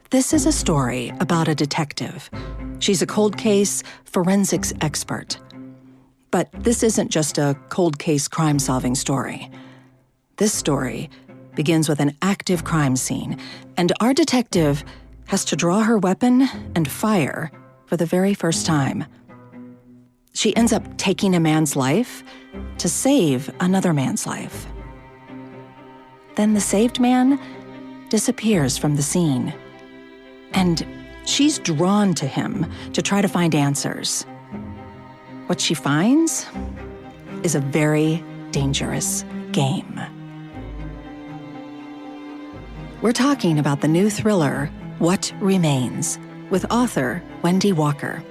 This is a story about a detective. She's a cold case forensics expert. But this isn't just a cold case crime-solving story. This story begins with an active crime scene, and our detective has to draw her weapon and fire for the very first time. She ends up taking a man's life to save another man's life. Then the saved man disappears from the scene. And she's drawn to him to try to find answers. What she finds is a very dangerous game. We're talking about the new thriller, What Remains, with author Wendy Walker.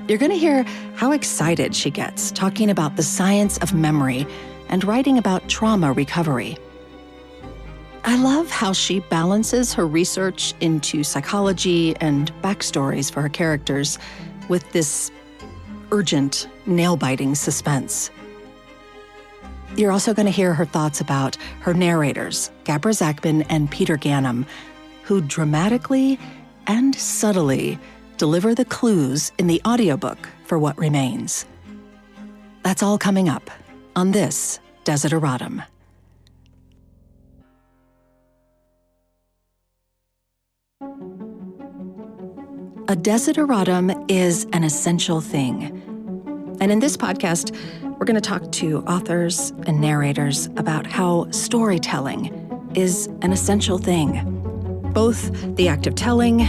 You're going to hear how excited she gets talking about the science of memory and writing about trauma recovery. I love how she balances her research into psychology and backstories for her characters with this urgent, nail-biting suspense. You're also going to hear her thoughts about her narrators, Gabra, Zackman, and Peter Ganim, who dramatically and subtly deliver the clues in the audiobook for What Remains. That's all coming up on this Desideratum. A desideratum is an essential thing. And in this podcast, we're going to talk to authors and narrators about how storytelling is an essential thing, both the act of telling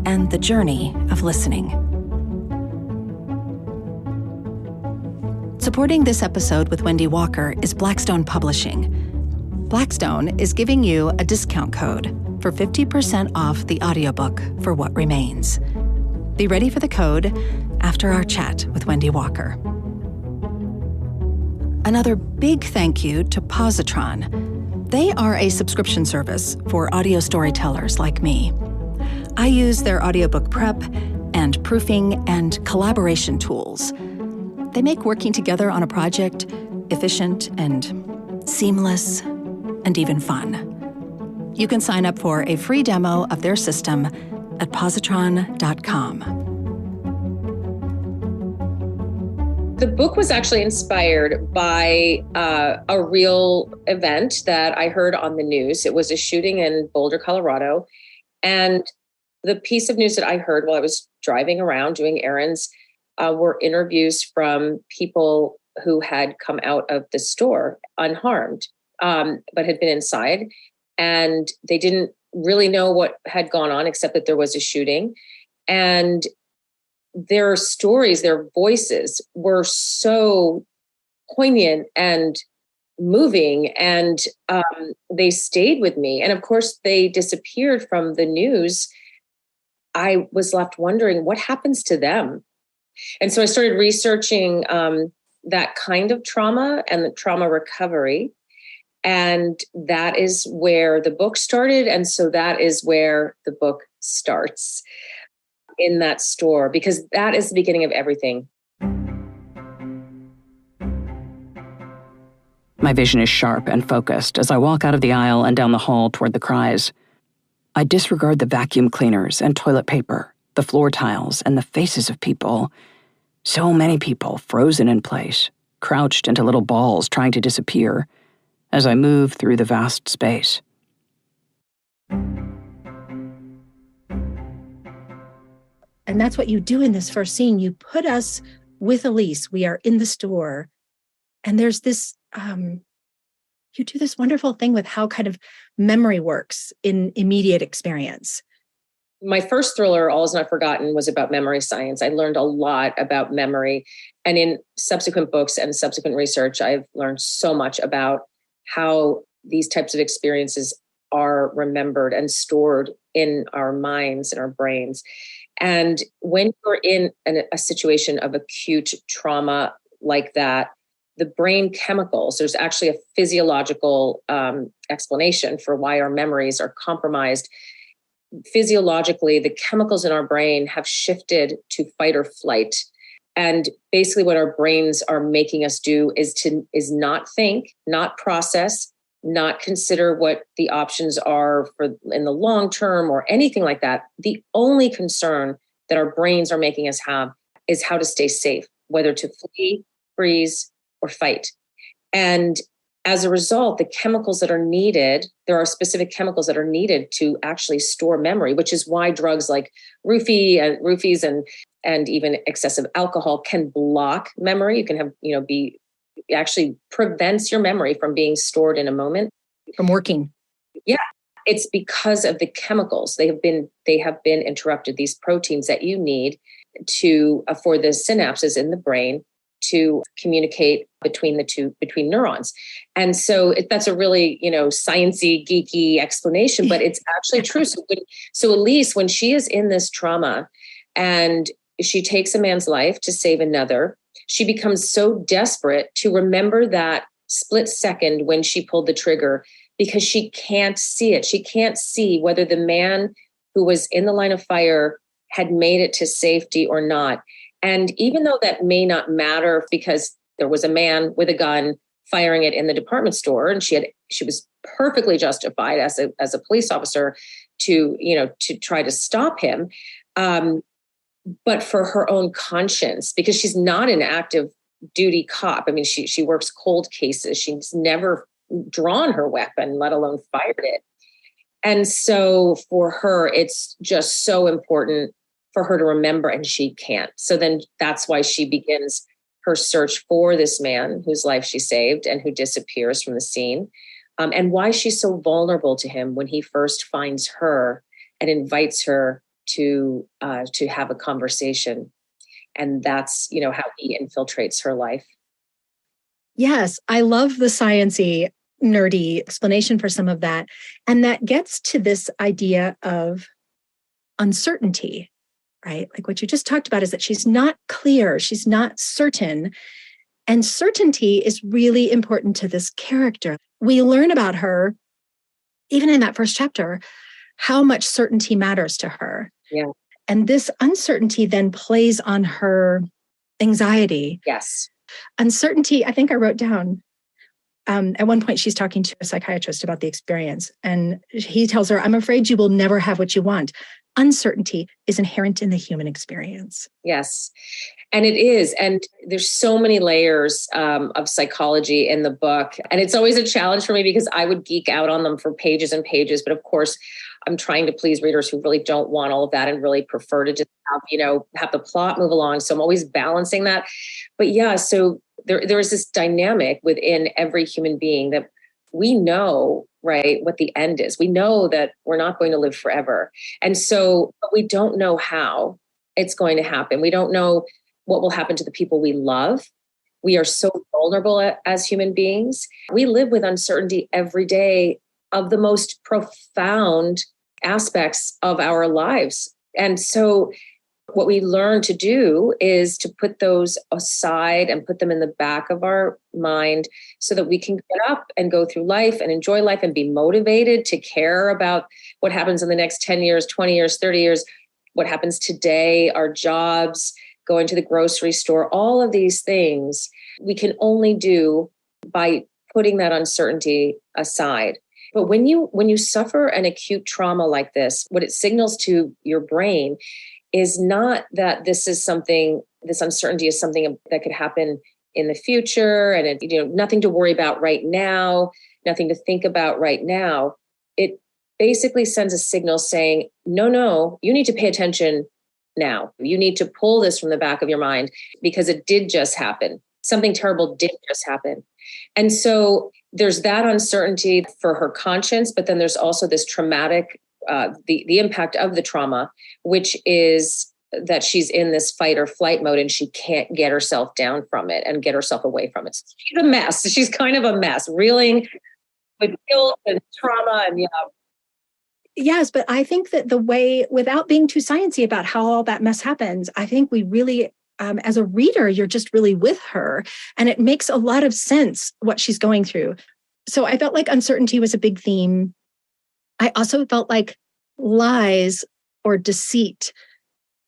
and the journey of listening. Supporting this episode with Wendy Walker is Blackstone Publishing. Blackstone is giving you a discount code for 50% off the audiobook for What Remains. Be ready for the code after our chat with Wendy Walker. Another big thank you to Positron. They are a subscription service for audio storytellers like me. I use their audiobook prep and proofing and collaboration tools. They make working together on a project efficient and seamless and even fun. You can sign up for a free demo of their system at positron.com. The book was actually inspired by a real event that I heard on the news. It was a shooting in Boulder, Colorado. And the piece of news that I heard while I was driving around doing errands were interviews from people who had come out of the store unharmed, but had been inside. And they didn't really know what had gone on, except that there was a shooting. And their stories, their voices were so poignant and moving, and they stayed with me. And of course, they disappeared from the news. I was left wondering what happens to them. And so I started researching that kind of trauma and the trauma recovery. And that is where the book started. And so that is where the book starts, in that store, because that is the beginning of everything. My vision is sharp and focused as I walk out of the aisle and down the hall toward the cries. I disregard the vacuum cleaners and toilet paper, the floor tiles, and the faces of people. So many people frozen in place, crouched into little balls trying to disappear, as I move through the vast space. And that's what you do in this first scene. You put us with Elise. We are in the store. And there's this, you do this wonderful thing with how kind of memory works in immediate experience. My first thriller, All Is Not Forgotten, was about memory science. I learned a lot about memory. And in subsequent books and subsequent research, I've learned so much about how these types of experiences are remembered and stored in our minds and our brains. And when you're in a situation of acute trauma like that, the brain chemicals, there's actually a physiological explanation for why our memories are compromised. Physiologically, the chemicals in our brain have shifted to fight or flight. And basically what our brains are making us do is not think, not process, not consider what the options are for in the long term or anything like that. The only concern that our brains are making us have is how to stay safe, whether to flee, freeze, or fight. And as a result, the chemicals that are needed, there are specific chemicals that are needed to actually store memory, which is why drugs like roofies and even excessive alcohol can block memory. You can have, actually prevents your memory from being stored in a moment. From working. Yeah. It's because of the chemicals. They have been interrupted, these proteins that you need for the synapses in the brain to communicate between neurons. And so that's a really, sciencey, geeky explanation, but it's actually true. So Elise, when she is in this trauma and she takes a man's life to save another, she becomes so desperate to remember that split second when she pulled the trigger, because she can't see it. She can't see whether the man who was in the line of fire had made it to safety or not. And even though that may not matter, because there was a man with a gun firing it in the department store, and she was perfectly justified as a police officer to try to stop him. But for her own conscience, because she's not an active duty cop. I mean, she works cold cases. She's never drawn her weapon, let alone fired it. And so for her, it's just so important for her to remember, and she can't. So then that's why she begins her search for this man whose life she saved and who disappears from the scene, and why she's so vulnerable to him when he first finds her and invites her to have a conversation. And that's, how he infiltrates her life. Yes, I love the sciencey, nerdy explanation for some of that. And that gets to this idea of uncertainty, right? Like what you just talked about is that she's not clear, she's not certain. And certainty is really important to this character. We learn about her, even in that first chapter, how much certainty matters to her. Yeah. And this uncertainty then plays on her anxiety. Yes. Uncertainty, I think I wrote down, at one point she's talking to a psychiatrist about the experience, and he tells her, I'm afraid you will never have what you want. Uncertainty is inherent in the human experience. Yes. And it is. And there's so many layers of psychology in the book. And it's always a challenge for me because I would geek out on them for pages and pages. But of course, I'm trying to please readers who really don't want all of that and really prefer to just have the plot move along. So I'm always balancing that. But yeah, so there is this dynamic within every human being that we know, right, what the end is. We know that we're not going to live forever. And so, but we don't know how it's going to happen. We don't know what will happen to the people we love. We are so vulnerable as human beings. We live with uncertainty every day of the most profound aspects of our lives. And so what we learn to do is to put those aside and put them in the back of our mind so that we can get up and go through life and enjoy life and be motivated to care about what happens in the next 10 years, 20 years, 30 years, what happens today, our jobs, going to the grocery store, all of these things we can only do by putting that uncertainty aside. But when you suffer an acute trauma like this, what it signals to your brain is not that this uncertainty is something that could happen in the future and nothing to worry about right now, nothing to think about right now. It basically sends a signal saying, no, you need to pay attention now. You need to pull this from the back of your mind because it did just happen. Something terrible did just happen. And so there's that uncertainty for her conscience, but then there's also this traumatic, the impact of the trauma, which is that she's in this fight or flight mode and she can't get herself down from it and get herself away from it. So she's a mess. She's kind of a mess, reeling with guilt and trauma and Yes, but I think that the way, without being too sciencey about how all that mess happens, I think we really, as a reader, you're just really with her. And it makes a lot of sense what she's going through. So I felt like uncertainty was a big theme. I also felt like lies or deceit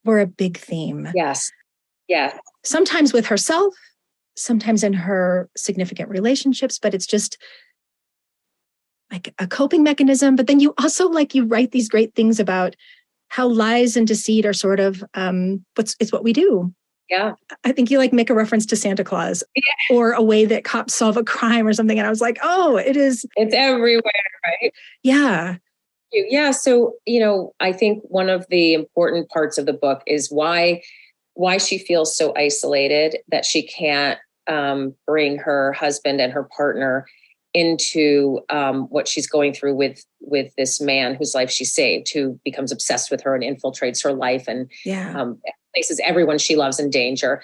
were a big theme. Yes. Yeah. Sometimes with herself, sometimes in her significant relationships, but it's just like a coping mechanism, but then you also you write these great things about how lies and deceit are sort of it's what we do. Yeah. I think you make a reference to Santa Claus or a way that cops solve a crime or something. And I was like, oh, it's everywhere, right? Yeah. Yeah. So, I think one of the important parts of the book is why she feels so isolated that she can't bring her husband and her partner into what she's going through with this man whose life she saved, who becomes obsessed with her and infiltrates her life and places everyone she loves in danger.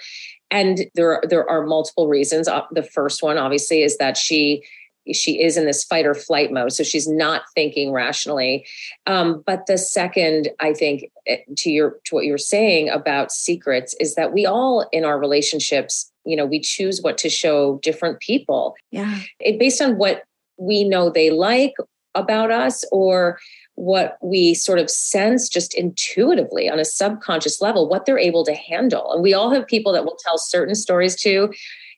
And there are multiple reasons. The first one, obviously, is that she is in this fight or flight mode. So she's not thinking rationally. But the second, I think, to what you were saying about secrets, is that we all in our relationships, we choose what to show different people. Yeah. Based on what we know they like about us, or what we sort of sense just intuitively on a subconscious level, what they're able to handle. And we all have people that we'll tell certain stories to,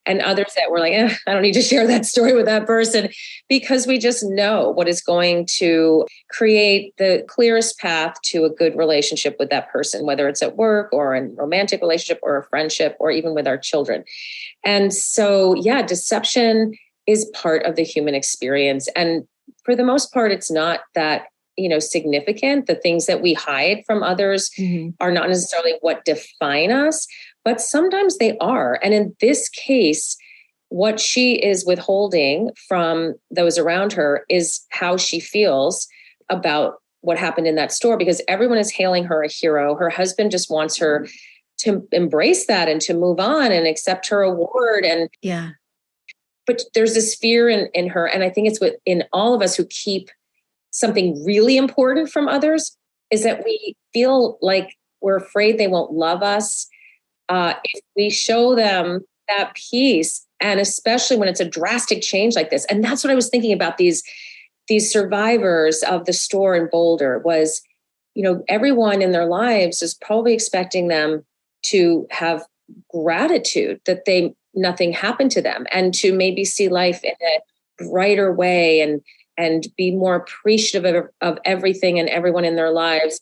and others that we're like, I don't need to share that story with that person, because we just know what is going to create the clearest path to a good relationship with that person, whether it's at work or a romantic relationship or a friendship or even with our children. And so, deception is part of the human experience. And for the most part, it's not that significant. The things that we hide from others are not necessarily what define us, but sometimes they are. And in this case, what she is withholding from those around her is how she feels about what happened in that store, because everyone is hailing her a hero. Her husband just wants her to embrace that and to move on and accept her award. But there's this fear in her. And I think it's in all of us who keep something really important from others, is that we feel like we're afraid they won't love us if we show them that piece, and especially when it's a drastic change like this. And that's what I was thinking about these survivors of the store in Boulder was, everyone in their lives is probably expecting them to have gratitude that nothing happened to them, and to maybe see life in a brighter way and be more appreciative of everything and everyone in their lives.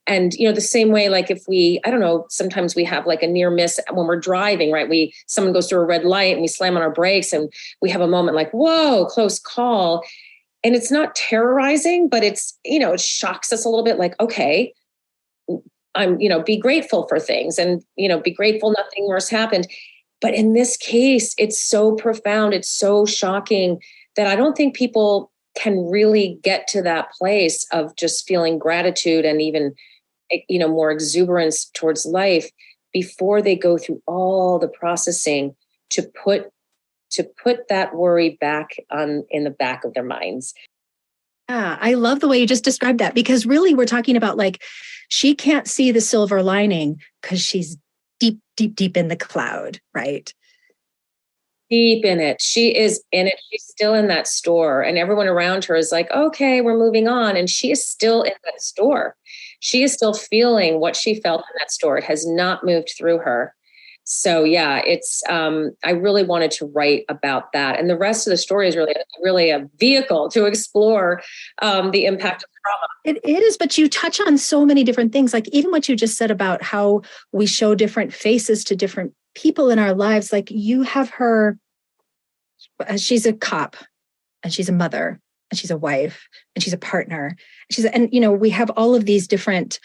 And, the same way, if sometimes we have a near miss when we're driving, right? Someone goes through a red light and we slam on our brakes and we have a moment whoa, close call. And it's not terrorizing, but it's, it shocks us a little bit, okay, I'm, be grateful for things and, be grateful nothing worse happened. But in this case, it's so profound. It's so shocking that I don't think people can really get to that place of just feeling gratitude and even, more exuberance towards life before they go through all the processing to put that worry back in the back of their minds. Yeah, I love the way you just described that, because really we're talking about she can't see the silver lining because she's deep, deep, deep in the cloud, right? Deep in it. She is in it. She's still in that store, and everyone around her is like, okay, we're moving on. And she is still in that store. She is still feeling what she felt in that store. It has not moved through her. So it's, I really wanted to write about that. And the rest of the story is really a vehicle to explore the impact of trauma. It is, but you touch on so many different things. Even what you just said about how we show different faces to different people in our lives. You have her, she's a cop, and she's a mother, and she's a wife, and she's a partner. We have all of these different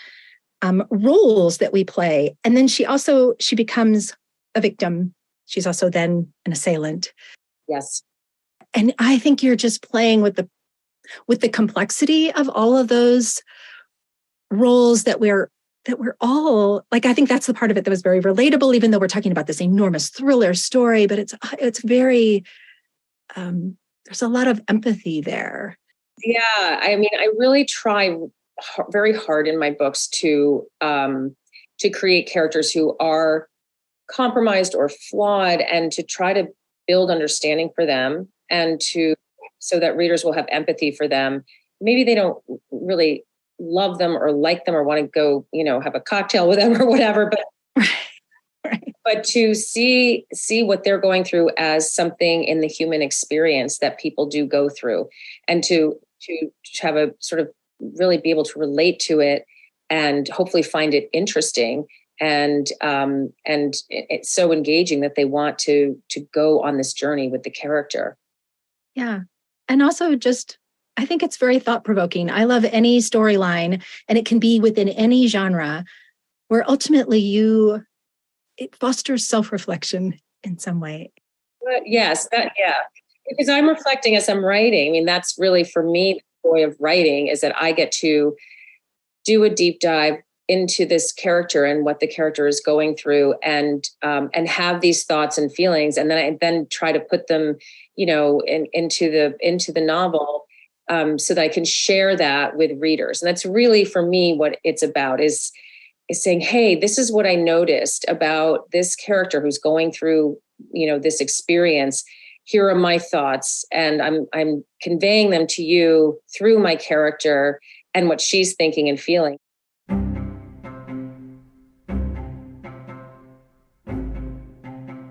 roles that we play. And then she becomes a victim. She's also then an assailant. Yes. And I think you're just playing with the complexity of all of those roles that we're all I think that's the part of it that was very relatable, even though we're talking about this enormous thriller story, but it's very, there's a lot of empathy there. Yeah. I mean, I really try very hard in my books to create characters who are compromised or flawed, and to try to build understanding for them, and so that readers will have empathy for them. Maybe they don't really love them or like them or want to go, have a cocktail with them or whatever, but right. But to see what they're going through as something in the human experience that people do go through, and to to have a sort of really be able to relate to it and hopefully find it interesting and it's so engaging that they want to go on this journey with the character. Yeah. And also just, I think it's very thought-provoking. I love any storyline, and it can be within any genre, where ultimately it fosters self-reflection in some way. But yes, because I'm reflecting as I'm writing. I mean, that's really for me, the joy of writing is that I get to do a deep dive into this character and what the character is going through and have these thoughts and feelings. And then I try to put them, into the novel so that I can share that with readers. And that's really for me, what it's about is saying, hey, this is what I noticed about this character who's going through, this experience. Here are my thoughts, and I'm conveying them to you through my character and what she's thinking and feeling.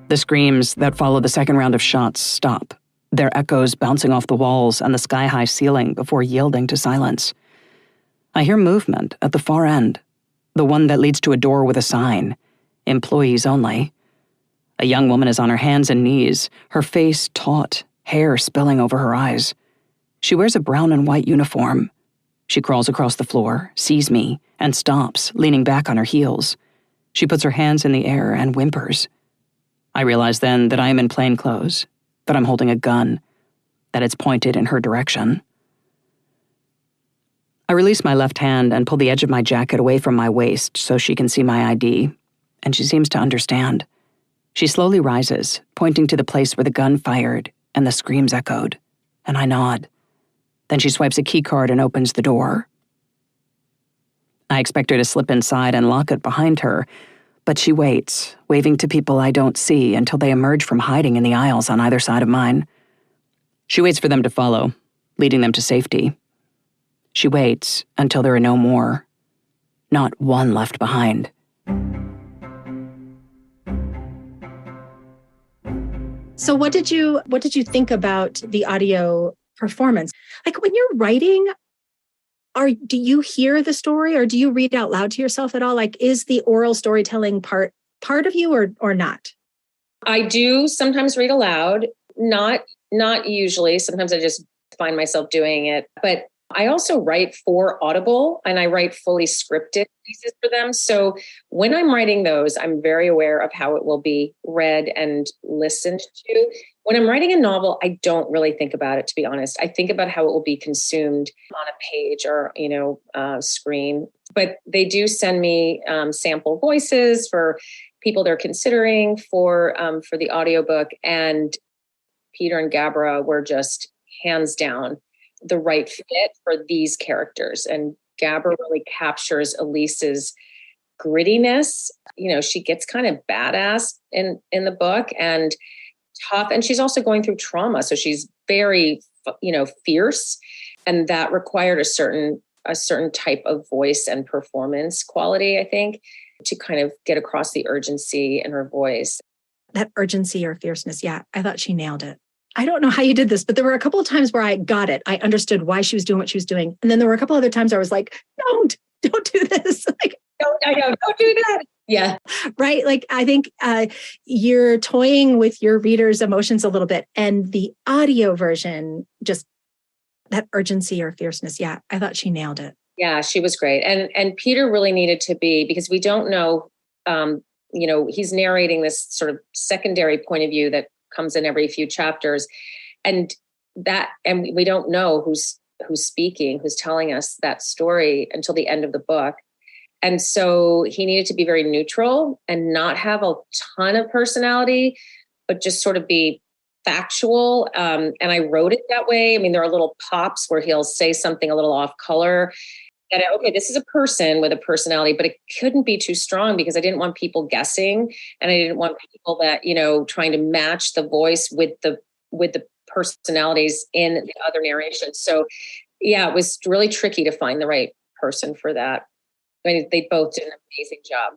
The screams that follow the second round of shots stop, their echoes bouncing off the walls and the sky-high ceiling before yielding to silence. I hear movement at the far end, the one that leads to a door with a sign, "Employees only." A young woman is on her hands and knees, her face taut, hair spilling over her eyes. She wears a brown and white uniform. She crawls across the floor, sees me, and stops, leaning back on her heels. She puts her hands in the air and whimpers. I realize then that I am in plain clothes, that I'm holding a gun, that it's pointed in her direction. I release my left hand and pull the edge of my jacket away from my waist so she can see my ID, and she seems to understand. She slowly rises, pointing to the place where the gun fired and the screams echoed, and I nod. Then she swipes a keycard and opens the door. I expect her to slip inside and lock it behind her, but she waits, waving to people I don't see until they emerge from hiding in the aisles on either side of mine. She waits for them to follow, leading them to safety. She waits until there are no more, not one left behind. So what did you think about the audio performance? Like when you're writing, do you hear the story or do you read out loud to yourself at all? Like, is the oral storytelling part of you or not? I do sometimes read aloud, not usually. Sometimes I just find myself doing it, but I also write for Audible and I write fully scripted pieces for them. So when I'm writing those, I'm very aware of how it will be read and listened to. When I'm writing a novel, I don't really think about it, to be honest. I think about how it will be consumed on a page or, screen. But they do send me sample voices for people they're considering for the audiobook. And Peter and Gabra were just hands down the right fit for these characters. And Gabra really captures Elise's grittiness. She gets kind of badass in the book and tough. And she's also going through trauma. So she's very, fierce. And that required a certain type of voice and performance quality, I think, to kind of get across the urgency in her voice. That urgency or fierceness. Yeah, I thought she nailed it. I don't know how you did this, but there were a couple of times where I got it. I understood why she was doing what she was doing. And then there were a couple other times I was like, don't do this. Like, don't do that. Yeah. Right. Like, I think you're toying with your reader's emotions a little bit. And the audio version, just that urgency or fierceness. Yeah, I thought she nailed it. Yeah, she was great. And Peter really needed to be, because we don't know, he's narrating this sort of secondary point of view that comes in every few chapters. And we don't know who's speaking, who's telling us that story until the end of the book. And so he needed to be very neutral and not have a ton of personality, but just sort of be factual. And I wrote it that way. I mean, there are little pops where he'll say something a little off color. And okay, this is a person with a personality, but it couldn't be too strong because I didn't want people guessing. And I didn't want people that, trying to match the voice with the personalities in the other narration. So yeah, it was really tricky to find the right person for that. I mean, they both did an amazing job.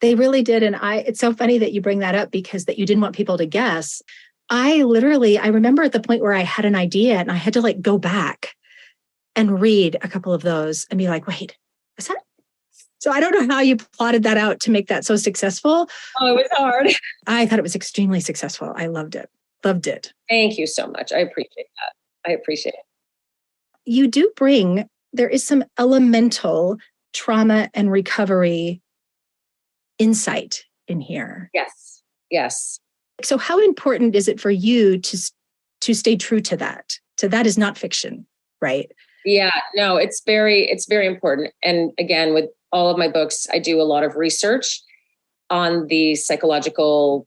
They really did. And it's so funny that you bring that up because that you didn't want people to guess. I remember at the point where I had an idea and I had to go back and read a couple of those and be like, wait, is that? So I don't know how you plotted that out to make that so successful. Oh, it was hard. I thought it was extremely successful. I loved it. Loved it. Thank you so much. I appreciate that. I appreciate it. You do bring, there is some elemental trauma and recovery insight in here. Yes. Yes. So how important is it for you to stay true to that? So that is not fiction, right? Yeah, no, it's very important. And again, with all of my books, I do a lot of research on the psychological,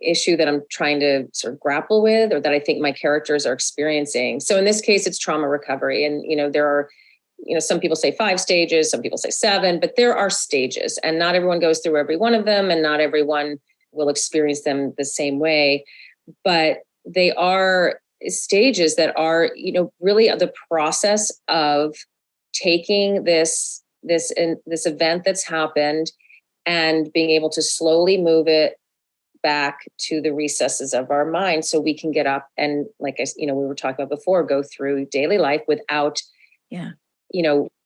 issue that I'm trying to sort of grapple with, or that I think my characters are experiencing. So in this case, it's trauma recovery. And, there are, some people say 5 stages, some people say 7, but there are stages, and not everyone goes through every one of them, and not everyone will experience them the same way. But they are stages that are, really the process of taking this event that's happened and being able to slowly move it back to the recesses of our mind, so we can get up and, like we were talking about before, go through daily life without,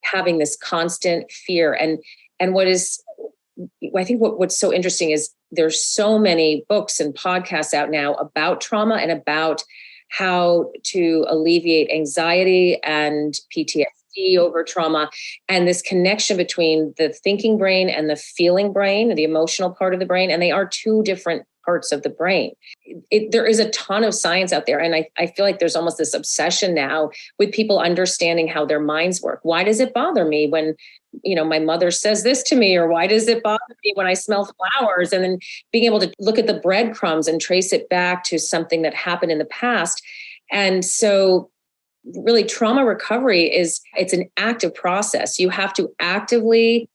having this constant fear. And I think what's so interesting is there's so many books and podcasts out now about trauma and about how to alleviate anxiety and PTSD over trauma, and this connection between the thinking brain and the feeling brain, the emotional part of the brain. And they are 2 different parts of the brain. There is a ton of science out there. And I feel like there's almost this obsession now with people understanding how their minds work. Why does it bother me when, my mother says this to me? Or why does it bother me when I smell flowers? And then being able to look at the breadcrumbs and trace it back to something that happened in the past. And so really trauma recovery it's an active process. You have to actively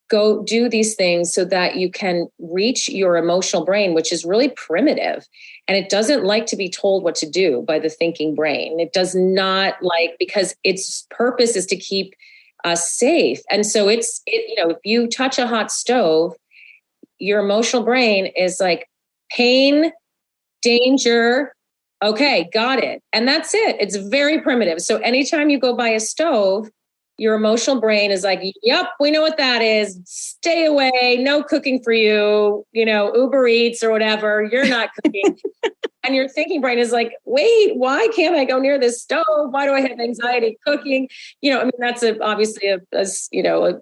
go do these things so that you can reach your emotional brain, which is really primitive. And it doesn't like to be told what to do by the thinking brain. It does not because its purpose is to keep us safe. And so if you touch a hot stove, your emotional brain is like pain, danger. Okay, got it. And that's it. It's very primitive. So anytime you go by a stove, your emotional brain is like, yep, we know what that is. Stay away. No cooking for you. Uber Eats or whatever. You're not cooking. And your thinking brain is like, wait, why can't I go near this stove? Why do I have anxiety cooking? That's obviously a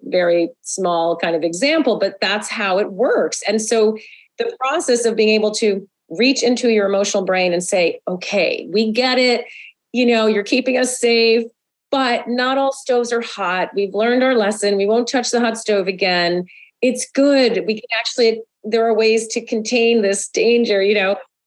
very small kind of example, but that's how it works. And so the process of being able to reach into your emotional brain and say, okay, we get it. You're keeping us safe. But not all stoves are hot. We've learned our lesson. We won't touch the hot stove again. It's good. We can there are ways to contain this danger,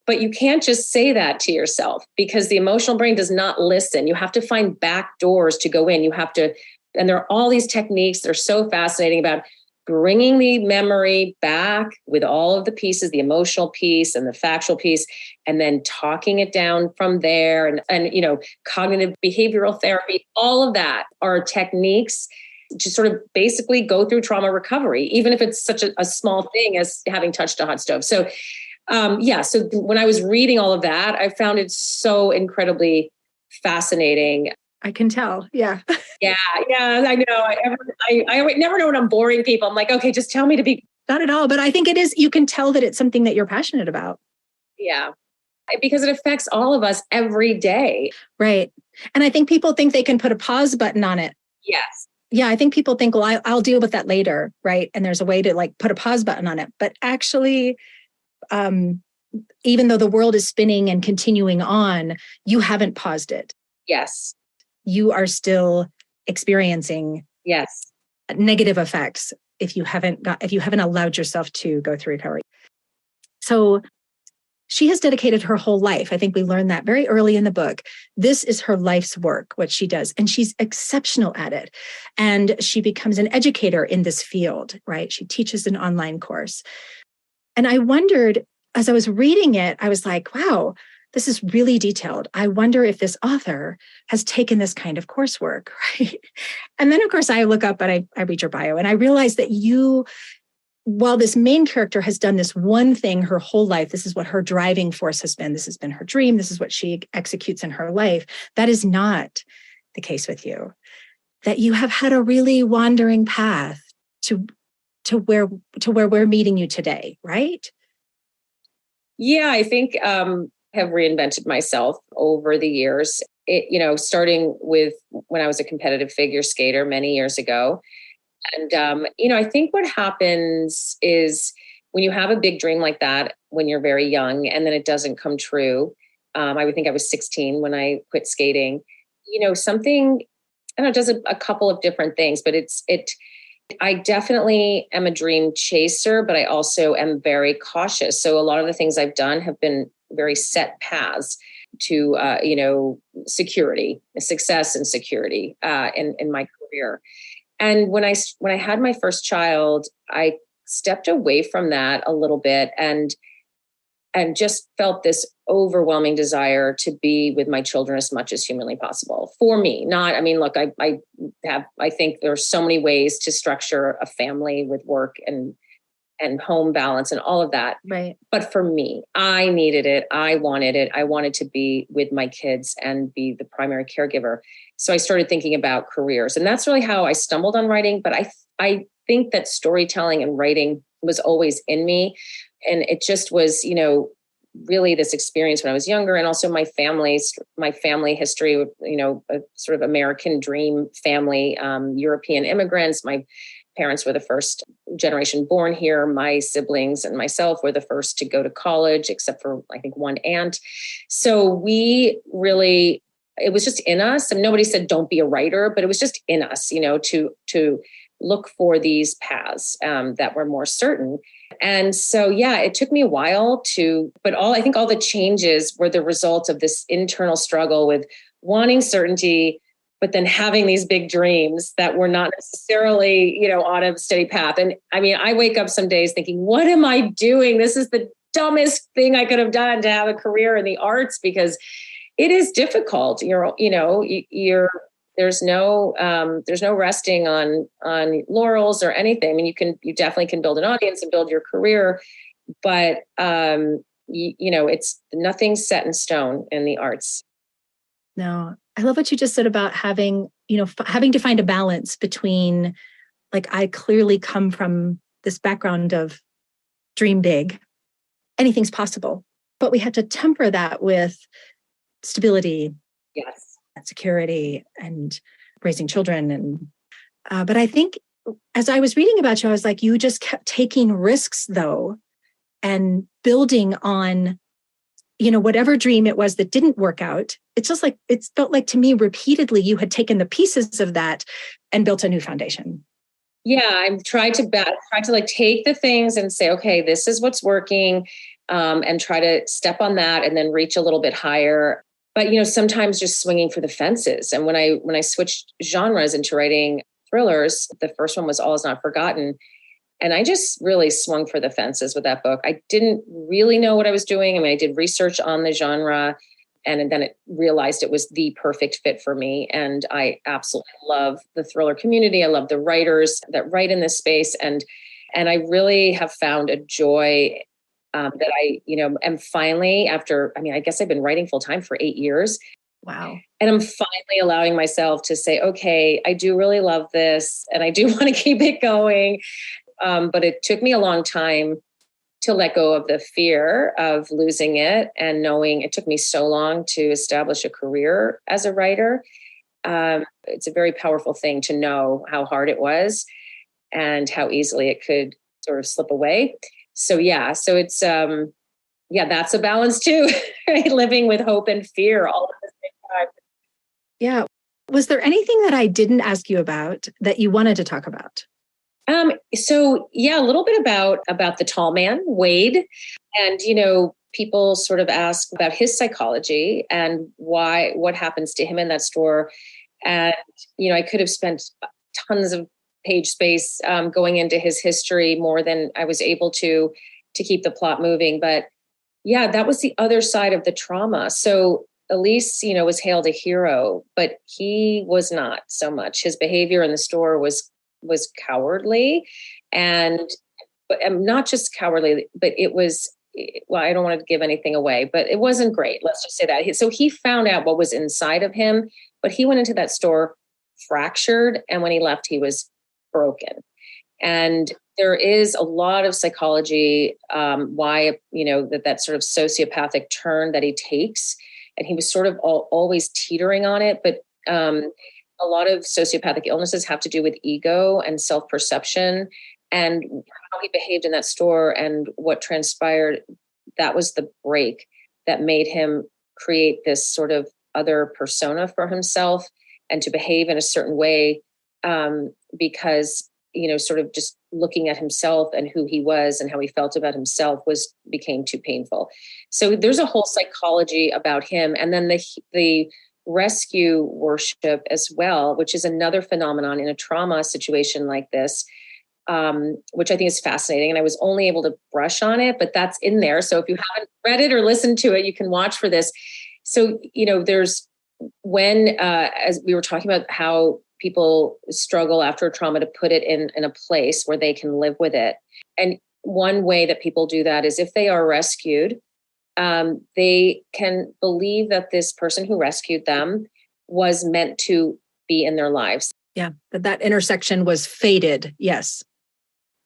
but you can't just say that to yourself, because the emotional brain does not listen. You have to find back doors to go in. And there are all these techniques that are so fascinating about bringing the memory back with all of the pieces, the emotional piece and the factual piece, and then talking it down from there. And cognitive behavioral therapy, all of that are techniques to sort of basically go through trauma recovery, even if it's such a small thing as having touched a hot stove. So, so when I was reading all of that, I found it so incredibly fascinating. I can tell. Yeah. Yeah, I know. I never know when I'm boring people. I'm like, okay, just tell me to be. Not at all. But I think it is, you can tell that it's something that you're passionate about. Yeah, because it affects all of us every day. Right. And I think people think they can put a pause button on it. Yes. Yeah, I think people think, well, I'll deal with that later. Right. And there's a way to put a pause button on it. But actually, even though the world is spinning and continuing on, you haven't paused it. Yes. You are still experiencing negative effects if you haven't allowed yourself to go through recovery. So she has dedicated her whole life. I think we learned that very early in the book. This is her life's work, what she does, and she's exceptional at it. And she becomes an educator in this field, right? She teaches an online course. And I wondered, as I was reading it, I was like, wow, this is really detailed. I wonder if this author has taken this kind of coursework, right? And then, of course, I look up and I read your bio, and I realize that while this main character has done this one thing her whole life, this is what her driving force has been, this has been her dream, this is what she executes in her life, that is not the case with you, that you have had a really wandering path to where we're meeting you today, right? Yeah, I think have reinvented myself over the years. Starting with when I was a competitive figure skater many years ago. And, I think what happens is when you have a big dream like that, when you're very young and then it doesn't come true. I would think I was 16 when I quit skating, something, I don't know, it does a couple of different things, but I definitely am a dream chaser, but I also am very cautious. So a lot of the things I've done have been very set paths to, security, success and security in my career. And when I had my first child, I stepped away from that a little bit and just felt this overwhelming desire to be with my children as much as humanly possible for me. Look, I think there are so many ways to structure a family with work and home balance and all of that. Right. But for me, I needed it. I wanted it. I wanted to be with my kids and be the primary caregiver. So I started thinking about careers, and that's really how I stumbled on writing. But I think that storytelling and writing was always in me. And it just was, really this experience when I was younger, and also my family history, a sort of American dream family, European immigrants. My parents were the first generation born here. My siblings and myself were the first to go to college, except for, I think, one aunt. So it was just in us. And nobody said, don't be a writer, but it was just in us, to look for these paths that were more certain. And so, it took me a while but I think all the changes were the result of this internal struggle with wanting certainty, but then having these big dreams that were not necessarily, on a steady path. And I wake up some days thinking, what am I doing? This is the dumbest thing I could have done to have a career in the arts, because it is difficult. There's no resting on laurels or anything. You definitely can build an audience and build your career, but it's nothing set in stone in the arts. No, I love what you just said about having to find a balance between, like, I clearly come from this background of dream big, anything's possible, but we had to temper that with stability. Yes. And security and raising children. And but I think as I was reading about you, I was like, you just kept taking risks though, and building on, whatever dream it was that didn't work out. It's just like, it felt like to me repeatedly, you had taken the pieces of that and built a new foundation. Yeah, I've tried to take the things and say, okay, this is what's working, and try to step on that and then reach a little bit higher. But, sometimes just swinging for the fences. And when I switched genres into writing thrillers, the first one was All Is Not Forgotten. And I just really swung for the fences with that book. I didn't really know what I was doing. I did research on the genre, and then it realized it was the perfect fit for me. And I absolutely love the thriller community. I love the writers that write in this space. And I really have found a joy that I, am finally, after, I guess I've been writing full time for 8 years. Wow. And I'm finally allowing myself to say, okay, I do really love this and I do want to keep it going. But it took me a long time to let go of the fear of losing it, and knowing it took me so long to establish a career as a writer. It's a very powerful thing to know how hard it was and how easily it could sort of slip away. So it's, that's a balance too, right? Living with hope and fear all at the same time. Yeah. Was there anything that I didn't ask you about that you wanted to talk about? A little bit about the tall man, Wade. And, people sort of ask about his psychology and what happens to him in that store. And, I could have spent tons of page space going into his history more than I was able to keep the plot moving. But that was the other side of the trauma. So Elise, was hailed a hero, but he was not so much. His behavior in the store was cowardly, but not just cowardly, but it was well, I don't want to give anything away, but it wasn't great. Let's just say that. So he found out what was inside of him, but he went into that store fractured. And when he left, he was broken. And there is a lot of psychology, why, that sort of sociopathic turn that he takes. And he was sort of always teetering on it. But a lot of sociopathic illnesses have to do with ego and self-perception, and how he behaved in that store and what transpired. That was the break that made him create this sort of other persona for himself and to behave in a certain way, because, sort of just looking at himself and who he was and how he felt about himself became too painful. So there's a whole psychology about him. And then the rescue worship as well, which is another phenomenon in a trauma situation like this, which I think is fascinating. And I was only able to brush on it, but that's in there. So if you haven't read it or listened to it, you can watch for this. So, there's as we were talking about how people struggle after a trauma to put it in a place where they can live with it. And one way that people do that is if they are rescued, they can believe that this person who rescued them was meant to be in their lives. Yeah, that intersection was fated. Yes.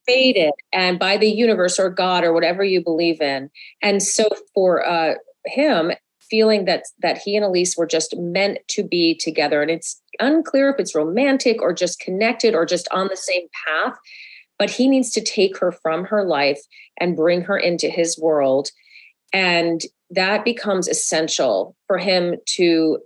Fated, and by the universe or God or whatever you believe in. And so for him, feeling that he and Elise were just meant to be together. And it's unclear if it's romantic or just connected or just on the same path, but he needs to take her from her life and bring her into his world. And that becomes essential for him to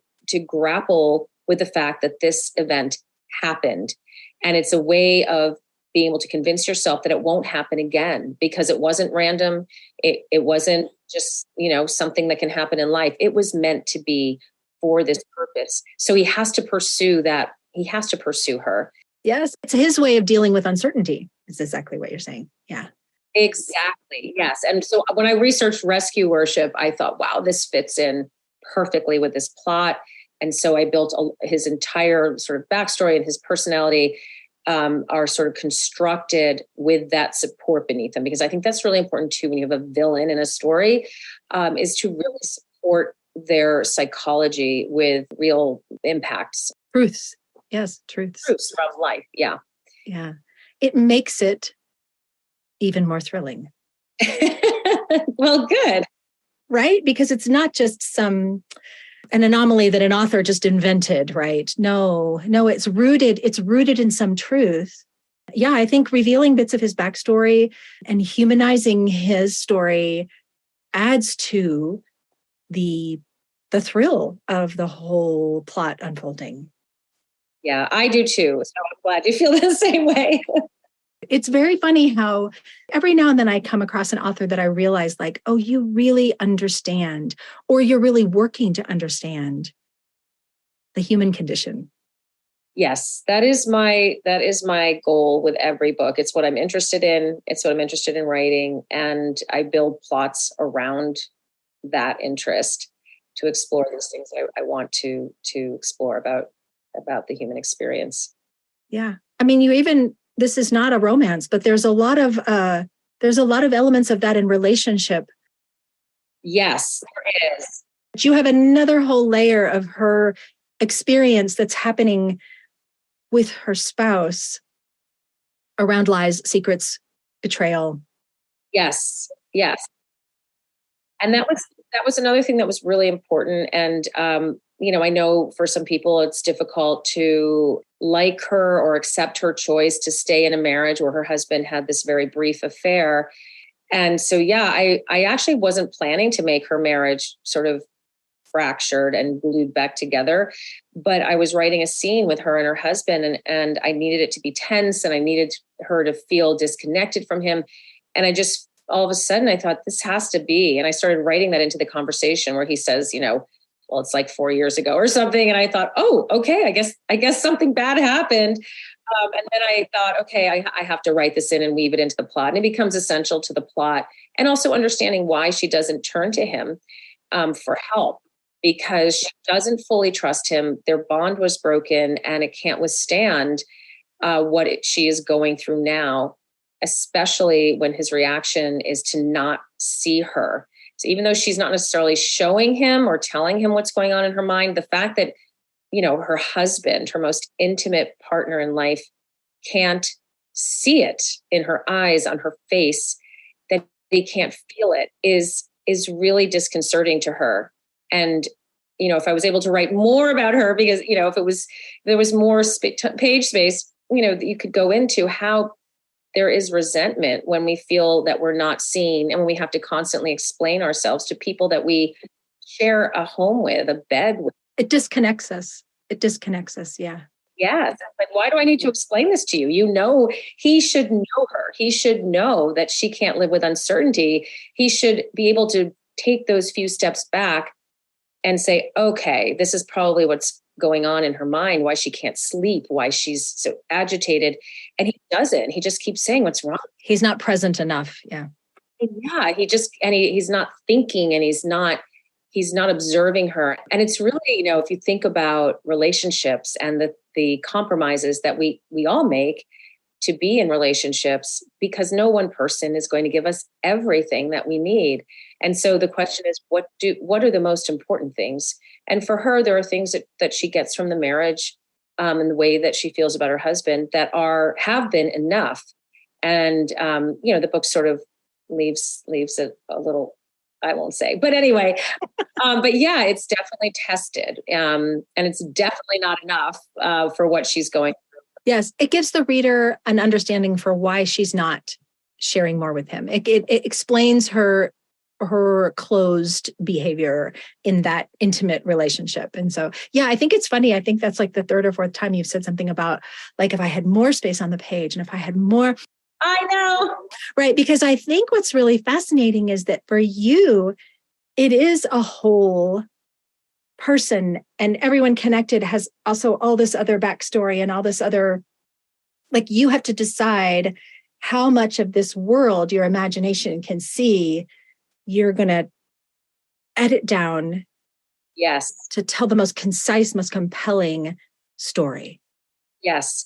grapple with the fact that this event happened. And it's a way of being able to convince yourself that it won't happen again, because it wasn't random. It wasn't just, something that can happen in life. It was meant to be for this purpose. So he has to pursue that. He has to pursue her. Yes. It's his way of dealing with uncertainty. Is exactly what you're saying. Yeah. Exactly. Yes. And so when I researched rescue worship, I thought, wow, this fits in perfectly with this plot. And so I built his entire sort of backstory, and his personality are sort of constructed with that support beneath them, because I think that's really important too when you have a villain in a story, is to really support their psychology with real impacts. Truths. Yes, truths. Truths of life. Yeah. Yeah. It makes it even more thrilling. Well, good. Right? Because it's not just an anomaly that an author just invented, right? No, it's rooted in some truth. Yeah, I think revealing bits of his backstory and humanizing his story adds to the thrill of the whole plot unfolding. Yeah, I do too. So I'm glad you feel the same way. It's very funny how every now and then I come across an author that I realize like, oh, you really understand, or you're really working to understand the human condition. Yes, that is my goal with every book. It's what I'm interested in. It's what I'm interested in writing. And I build plots around that interest to explore these things I want to explore about the human experience. Yeah. I mean, this is not a romance, but there's a lot of elements of that in relationship. Yes, there is. But you have another whole layer of her experience that's happening with her spouse around lies, secrets, betrayal. Yes. And that was another thing that was really important. And, I know for some people it's difficult to like her or accept her choice to stay in a marriage where her husband had this very brief affair. And so, yeah, I actually wasn't planning to make her marriage sort of fractured and glued back together, but I was writing a scene with her and her husband, and I needed it to be tense, and I needed her to feel disconnected from him. And I just, all of a sudden I thought this has to be, and I started writing that into the conversation where he says, well, it's like 4 years ago or something. And I thought, oh, okay, I guess something bad happened. And then I thought, okay, I have to write this in and weave it into the plot. And it becomes essential to the plot, and also understanding why she doesn't turn to him for help, because she doesn't fully trust him. Their bond was broken, and it can't withstand what she is going through now, especially when his reaction is to not see her. So even though she's not necessarily showing him or telling him what's going on in her mind, the fact that, her husband, her most intimate partner in life, can't see it in her eyes, on her face, that they can't feel it is really disconcerting to her. And, if I was able to write more about her, because, if there was more page space, that you could go into how there is resentment when we feel that we're not seen, and when we have to constantly explain ourselves to people that we share a home with, a bed with. It disconnects us. Yeah. Yes. Like, why do I need to explain this to you? He should know her. He should know that she can't live with uncertainty. He should be able to take those few steps back and say, okay, this is probably what's going on in her mind, why she can't sleep, why she's so agitated. And he doesn't. He just keeps saying, what's wrong? He's not present enough. Yeah. Yeah. He's not thinking, and he's not observing her. And it's really, if you think about relationships and the compromises that we all make to be in relationships, because no one person is going to give us everything that we need. And so the question is, what are the most important things? And for her, there are things that she gets from the marriage, and the way that she feels about her husband that have been enough. And, the book sort of leaves it a little, I won't say, but anyway, but yeah, it's definitely tested. And it's definitely not enough for what she's going through. Yes. It gives the reader an understanding for why she's not sharing more with him. It explains her closed behavior in that intimate relationship. And so, yeah, I think it's funny. I think that's like the third or fourth time you've said something about, like, if I had more space on the page and if I had more. I know. Right. Because I think what's really fascinating is that for you, it is a whole person, and everyone connected has also all this other backstory and all this other, like, you have to decide how much of this world your imagination can see you're going to edit down. Yes. To tell the most concise, most compelling story. Yes.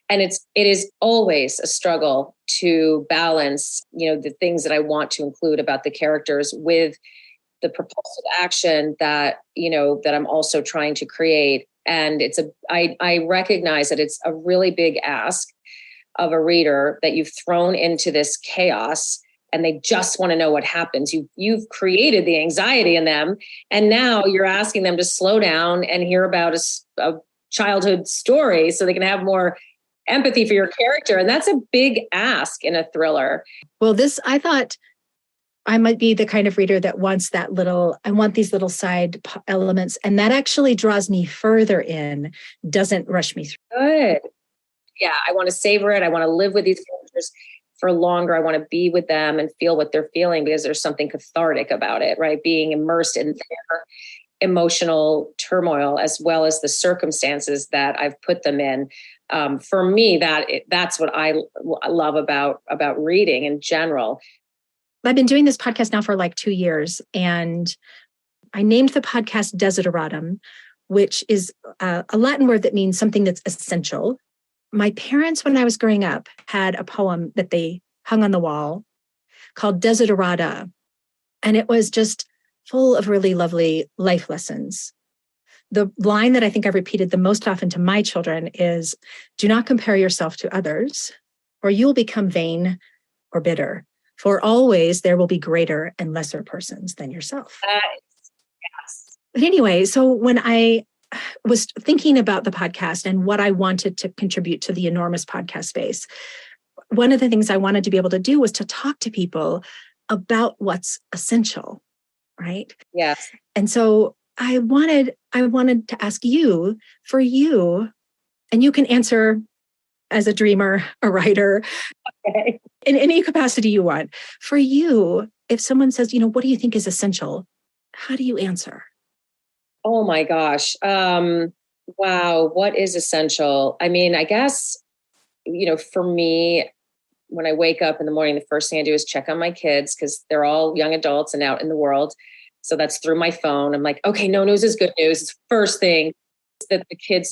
And it is always a struggle to balance, the things that I want to include about the characters with the propulsive action that I'm also trying to create. And I recognize that it's a really big ask of a reader that you've thrown into this chaos, and they just want to know what happens. You've created the anxiety in them, and now you're asking them to slow down and hear about a childhood story so they can have more empathy for your character. And that's a big ask in a thriller. Well, I thought I might be the kind of reader that wants I want these little side elements. And that actually draws me further in, doesn't rush me through. Good. Yeah, I want to savor it. I want to live with these characters for longer. I want to be with them and feel what they're feeling, because there's something cathartic about it, right? Being immersed in their emotional turmoil, as well as the circumstances that I've put them in. For me, that's what I love about reading in general. I've been doing this podcast now for like 2 years, and I named the podcast Desideratum, which is a Latin word that means something that's essential. My parents, when I was growing up, had a poem that they hung on the wall called Desiderata, and it was just full of really lovely life lessons. The line that I think I've repeated the most often to my children is, do not compare yourself to others, or you'll become vain or bitter. For always there will be greater and lesser persons than yourself. Yes. But anyway, so when I was thinking about the podcast and what I wanted to contribute to the enormous podcast space, one of the things I wanted to be able to do was to talk to people about what's essential, right? Yes. And so I wanted to ask you, for you, and you can answer as a dreamer, a writer, okay, in any capacity you want. For you, if someone says, what do you think is essential? How do you answer? Oh my gosh. Wow. What is essential? I mean, I guess, for me, when I wake up in the morning, the first thing I do is check on my kids, because they're all young adults and out in the world. So that's through my phone. I'm like, okay, no news is good news. It's first thing that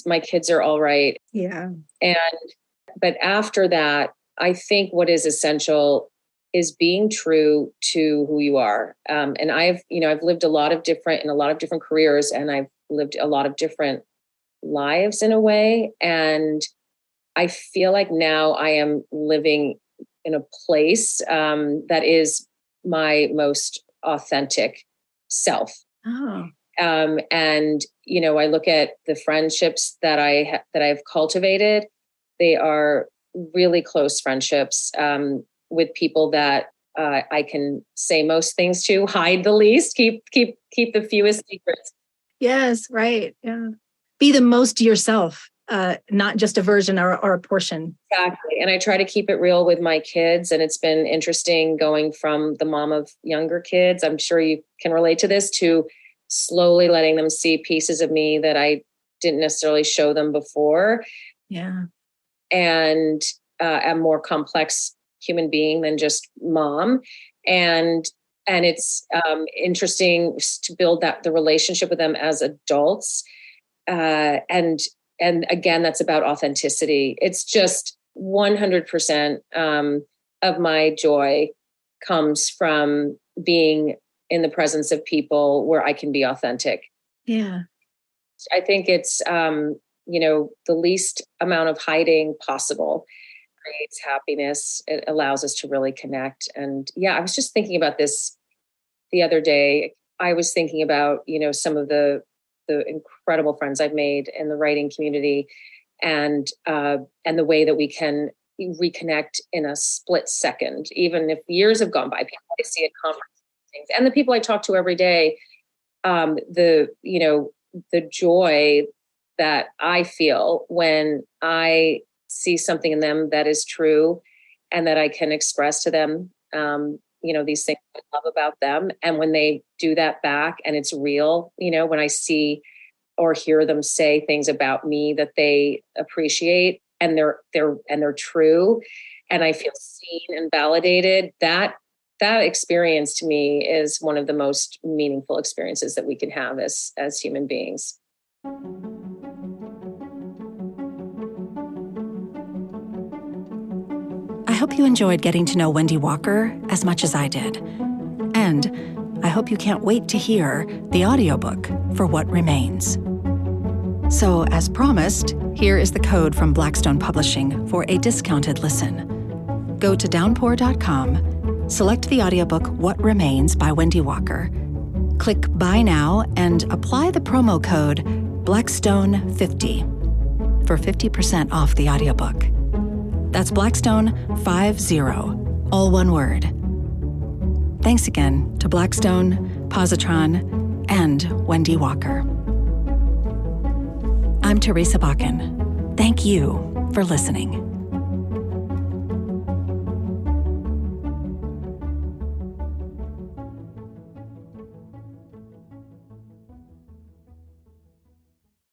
my kids are all right. Yeah. But after that, I think what is essential is being true to who you are. And I've lived in a lot of different careers, and I've lived a lot of different lives in a way. And I feel like now I am living in a place that is my most authentic self. Oh. And, I look at the friendships that I've cultivated. They are really close friendships with people that I can say most things to, hide the least, keep the fewest secrets. Yes, right. Yeah. Be the most yourself, not just a version or a portion. Exactly. And I try to keep it real with my kids. And it's been interesting going from the mom of younger kids, I'm sure you can relate to this, to slowly letting them see pieces of me that I didn't necessarily show them before. Yeah. And a more complex human being than just mom. And it's interesting to build the relationship with them as adults. And again, that's about authenticity. It's just 100% of my joy comes from being in the presence of people where I can be authentic. Yeah. I think it's, the least amount of hiding possible creates happiness. It allows us to really connect. And yeah, I was just thinking about this the other day. I was thinking about, some of the incredible friends I've made in the writing community, and the way that we can reconnect in a split second, even if years have gone by. People I see at conferences and the people I talk to every day, the joy that I feel when I see something in them that is true and that I can express to them, these things I love about them. And when they do that back and it's real, when I see or hear them say things about me that they appreciate and they're true, and I feel seen and validated, that experience to me is one of the most meaningful experiences that we can have as human beings. I hope you enjoyed getting to know Wendy Walker as much as I did. And I hope you can't wait to hear the audiobook for What Remains. So, as promised, here is the code from Blackstone Publishing for a discounted listen. Go to downpour.com, select the audiobook What Remains by Wendy Walker, click Buy Now, and apply the promo code Blackstone50 for 50% off the audiobook. That's Blackstone50, all one word. Thanks again to Blackstone, Positron, and Wendy Walker. I'm Teresa Bakken. Thank you for listening.